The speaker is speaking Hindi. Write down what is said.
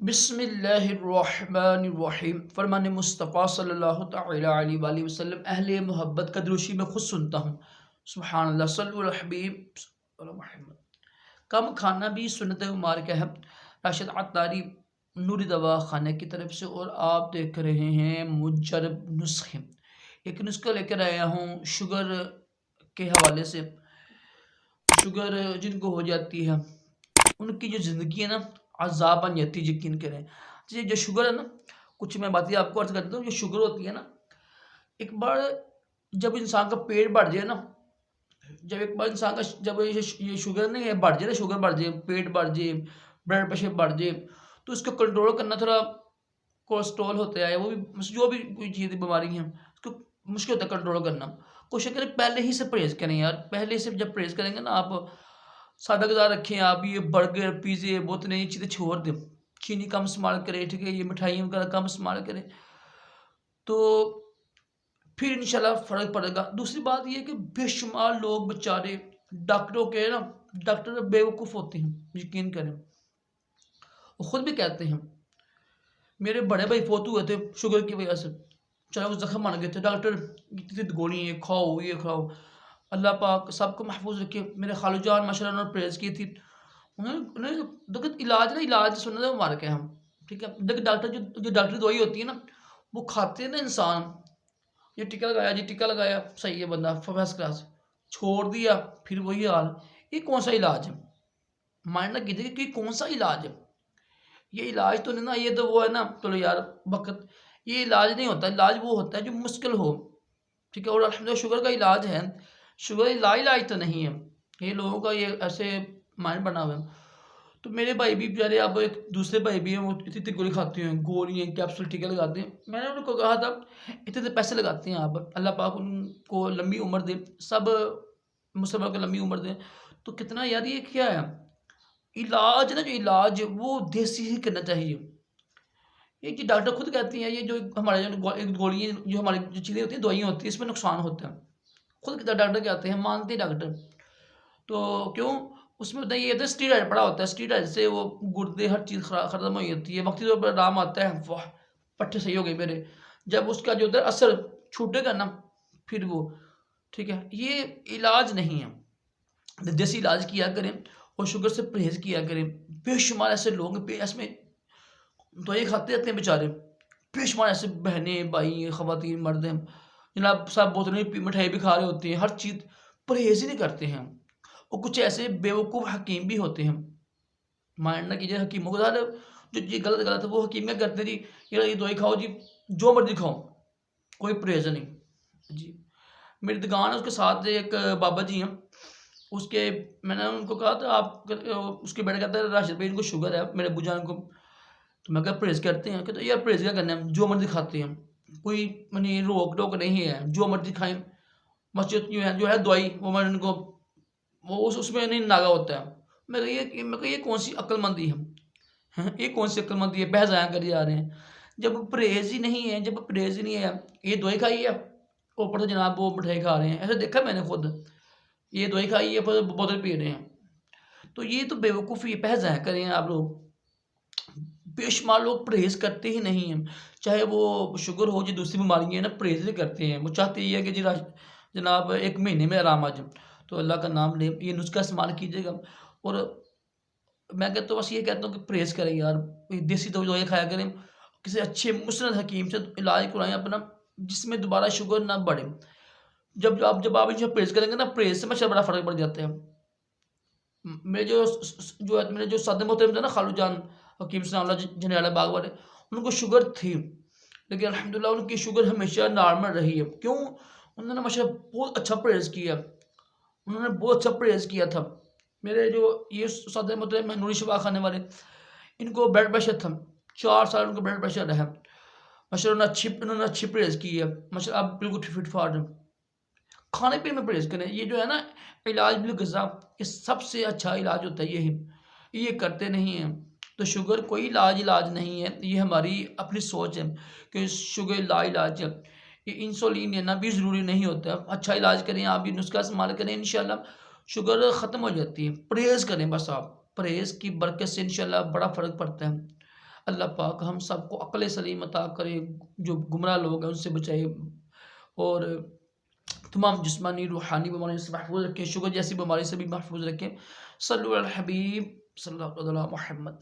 बिस्मिल्लाहिर्रहमानिर्रहीम। फरमान मुस्तफ़ा सल्लल्लाहु तआला अलैहि वसल्लम अहले मोहब्बत का द्रोशी मैं खुद सुनता हूँ। सुबहानल्लाह, सल्लु अला हबीब अला मुहम्मद। कम खाना भी सुन्नत मुबारक है। राशिद अत्तारी नूरी दवा खाने की तरफ से। और आप देख रहे हैं मुजरब नुस्खे। एक नुस्खा लेकर आया हूँ शुगर के हवाले से। शुगर जिनको हो जाती है उनकी जो ज़िंदगी है ना अज़ाब बन जाती है, यकीन करें। जी, जो शुगर है ना, कुछ मैं बातें आपको अर्ज़ कर देता हूँ। जो शुगर होती है ना, एक बार जब इंसान का पेट बढ़ जाए ना, जब एक बार इंसान का जब ये शुगर नहीं है बढ़ जाए ना, शुगर बढ़ जाए, पेट बढ़ जाए, ब्लड प्रेशर बढ़ जाए, तो इसको कंट्रोल करना थोड़ा, कोलेस्ट्रॉल होता है, वो भी जो भी कोई चीज़ बीमारी है उसको मुश्किल होता है कंट्रोल करना। कोशिश करें पहले ही से परहेज़ करें यार। पहले से जब परहेज़ करेंगे ना आप, सादा गज़ा रखें आप, ये बर्गर, पिज़्ज़े, बोतलें, ये चीज़ें छोड़ दें। चीनी कम इस्तेमाल करें, ठीक है? ये मिठाइयाँ वगैरह कम इस्तेमाल करें, तो फिर इंशाल्लाह फ़र्क पड़ेगा। दूसरी बात ये है कि बेशुमार लोग बेचारे डॉक्टरों के ना, डॉक्टर बेवकूफ़ होते हैं, यकीन करें। वो खुद भी कहते हैं, मेरे बड़े भाई फ़ौत हुए थे शुगर की वजह से, बेचारे वो ज़ख्म बन गए थे। डॉक्टर इतनी गोली ये खाओ, ये खाओ। अल्लाह पाक सबको महफूज़ रखे। मेरे खालू जान माशाल्लाह उन्होंने परहेज़ की थी। उन्होंने उन्होंने देखो इलाज ना, इलाज सुन्नत मुबारक है हम, ठीक है? देखिए डॉक्टर जो डॉक्टरी दवाई होती है ना, वो खाते हैं ना इंसान, ये टीका लगाया जी, टीका लगाया, सही है बंदा फर्स्ट क्लास, छोड़ दिया फिर वही हाल। ये कौन सा इलाज है? माइंड ना कीजिए कि कौन सा इलाज है। ये इलाज तो नहीं ना, ये तो वो है ना, चलो यार वक़्त, ये इलाज नहीं होता। इलाज वो होता है जो मुश्किल हो, ठीक है? और अल्हम्दुलिल्लाह शुगर का इलाज है। शुगर लाइलाज तो नहीं है। ये लोगों का ये ऐसे माइंड बना हुआ है। तो मेरे भाई भी बेचारे, अब एक दूसरे भाई भी हैं, वो इतनी-इतनी गोली खाते हैं, गोलियाँ, कैप्सूल, टीके लगाते हैं। मैंने उनको कहा था, इतने-इतने पैसे लगाते हैं आप, अल्लाह पाक उनको लंबी उम्र दे, सब मुसलमानों को लंबी उम्र दे। तो कितना यार, ये क्या है? इलाज ना, जो इलाज वो देसी ही करना चाहिए। ये जो डॉक्टर खुद कहती हैं, ये जो हमारे जो गोलियाँ, जो हमारी जो चीज़ें होती हैं, दवाइयाँ होती हैं, इसमें नुकसान होता है। खुद डॉक्टर कहते हैं, मानते हैं डॉक्टर। तो क्यों? उसमें बताइए, ये तो स्टीरॉइड पड़ा होता है, स्टीरॉइड से वो गुर्दे हर चीज़ खत्म हो जाती है, वक्ती तौर पर आराम आता है, वाह! पट्टे सही हो गए मेरे। जब उसका जो होता है असर छूटेगा ना, फिर वो, ठीक है? ये इलाज नहीं है। देसी इलाज किया करें और शुगर से परहेज़ किया करें। बेशुमार ऐसे लोग हैं, इसमें दवाई खाते रहते हैं बेचारे। बेशुमार ऐसे बहनें, भाई, ख़वातीन, मर्द हैं, जनाब सब बोतलें मिठाई भी खा रहे होते हैं, हर चीज़ परहेज़ ही नहीं करते हैं। और कुछ ऐसे बेवकूफ़ हकीम भी होते हैं। माइंड ना कीजिए हकीमों के साथ, जो ये गलत है, वो हकीम क्या करते हैं जी, ये दवाई खाओ जी, जो मर्ज़ी खाओ, कोई परहेज़ नहीं। जी, मेरी दुकान है, उसके साथ एक बाबा जी हैं, उसके, मैंने उनको कहा था आप, उसके बेटा कहता है राशिद भाई इनको शुगर है, मेरे अब्बूजान को। तो मैं कहा परहेज़ करते हैं? कहते यार परहेज़ क्या करना है, जो मर्ज़ी खाते हैं, कोई मनी रोक-टोक नहीं है, जो मर्ज़ी खाएँ। मस्जिद जो है दवाई, वो मैंने उनको, वो उसमें नहीं नागा होता है। मैं कहा ये कौन-सी अक्लमंदी है? हैं? ये कौन-सी अक्लमंदी है? बहस आया करे जा रहे हैं। जब परहेज़ ही नहीं है, जब परहेज़ ही नहीं है, ये दवाई खाई है, ऊपर से जनाब वो मिठाई खा रहे हैं। ऐसा देखा मैंने खुद। ये दवाई खाई है, फिर बोतल पी रहे हैं। तो ये तो बेवकूफ़ी है, बहस आया करें आप लोग। बेशुमार लोग परहेज़ करते ही नहीं हैं। चाहे वो शुगर हो, जो दूसरी बीमारियाँ हैं ना, परहेज़ नहीं करते हैं। वो चाहते ये है कि जी जनाब 1 महीने में आराम आ जाए। तो अल्लाह का नाम लें, ये नुस्ख़ा इस्तेमाल कीजिएगा। और मैं कहता हूँ, बस ये कहता हूँ कि परहेज़ करें यार, ये देसी दवाइयाँ खाया करें। किसी अच्छे मुस्नद हकीम से इलाज करवाएँ अपना, जिसमें दोबारा शुगर ना बढ़े। जब आप इनसे परहेज़ करेंगे ना, परहेज़ से माशाअल्लाह बड़ा फ़र्क पड़ जाता है। मेरे जो जो है, मेरे जो सादे मोहतरम थे ना, खालू जान हकीम सनाउल्लाह जंडियाला बाग वाले, उनको शुगर थी, लेकिन अल्हम्दुलिल्लाह उनकी शुगर हमेशा नॉर्मल रही है। क्यों? उन्होंने माशाल्लाह बहुत अच्छा परहेज़ किया। उन्होंने बहुत अच्छा परहेज़ किया था। मेरे जो ये सादे मोहतरम हैं, नूरी शफ़ा खाने वाले, इनको ब्लड प्रेशर था, 4 साल उनको ब्लड प्रेशर रहा। माशाल्लाह उन्होंने अच्छी परहेज़ की है। माशाल्लाह अब बिल्कुल फिट-फाट हैं। खाने-पीने में परहेज़ करें। ये जो है ना, इलाज बिल-ग़िज़ा, ये सबसे अच्छा इलाज होता है यही। ये करते नहीं हैं, तो शुगर कोई इलाज नहीं है। ये हमारी अपनी सोच है कि शुगर लाइलाज है। ये इंसुलिन लेना भी ज़रूरी नहीं होता। अच्छा इलाज करें, आप ये नुस्ख़ा इस्तेमाल करें, इंशाअल्लाह शुगर ख़त्म हो जाती है। परहेज़ करें बस आप। परहेज़ की बरकत से इंशाअल्लाह बड़ा फ़र्क पड़ता है। अल्लाह पाक हम सबको अक़ल सलीम अता करे, जो गुमराह लोग हैं उनसे बचाए, और तमाम जिस्मानी रूहानी बीमारियों से महफूज रखें, शुगर जैसी बीमारी से भी महफूज रखें। सल्लल्लाहु अलैहि हबीब सल्लल्लाहु अलैहि मोहम्मद।